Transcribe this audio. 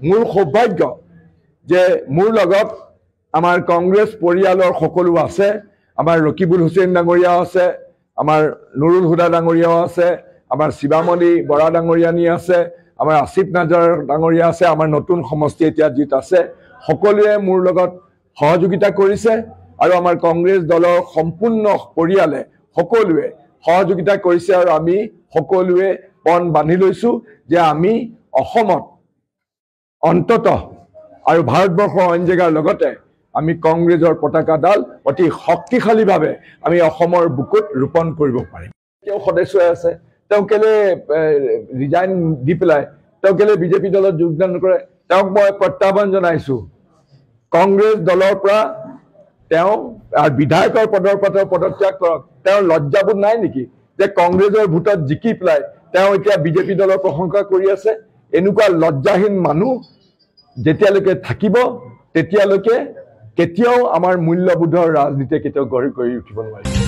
মোৰ সৌভাগ্য যে মোৰ লগত আমাৰ কংগ্ৰেছ পৰিয়ালৰ সকলো আছে। আমাৰ ৰকিবুল হুছেইন ডাঙৰীয়াও আছে, আমাৰ নুৰুল হুদা ডাঙৰীয়াও আছে, আমাৰ শিৱামণি বৰা ডাঙৰীয়ানী আছে, আমাৰ আসিফ নাজাৰ ডাঙৰীয়া আছে, আমাৰ নতুন সমষ্টি এতিয়া জিত আছে। সকলোৱে মোৰ লগত সহযোগিতা কৰিছে আৰু আমাৰ কংগ্ৰেছ দলৰ সম্পূৰ্ণ পৰিয়ালে সকলোৱে সহযোগিতা কৰিছে আৰু আমি সকলোৱে পণ বান্ধি লৈছো যে আমি অসমত অন্ততঃ আৰু ভাৰতবৰ্ষৰ অইন জেগাৰ লগতে আমি কংগ্ৰেছৰ পতাকাডাল অতি শক্তিশালীভাৱে আমি অসমৰ বুকুত ৰোপণ কৰিব পাৰিম। তেওঁ সদস্য আছে, তেওঁ কেলে ৰিজাইন দি পেলাই তেওঁ কেলে বিজেপি দলত যোগদান নকৰে? তেওঁক মই প্ৰত্যাহ্বান জনাইছোঁ, কংগ্ৰেছ দলৰ পৰা তেওঁ বিধায়কৰ পদৰ পৰা পদত্যাগ কৰক। তেওঁৰ লজ্জাবোধ নাই নেকি যে কংগ্ৰেছৰ ভোটত জিকি পেলাই তেওঁ এতিয়া বিজেপি দলৰ প্ৰশংসা কৰি আছে? এনেকুৱা লজ্জাহীন মানুহ যেতিয়ালৈকে থাকিব তেতিয়ালৈকে কেতিয়াও আমাৰ মূল্যবোধৰ ৰাজনীতিয়ে কেতিয়াও গঢ়ি উঠিব নোৱাৰিব।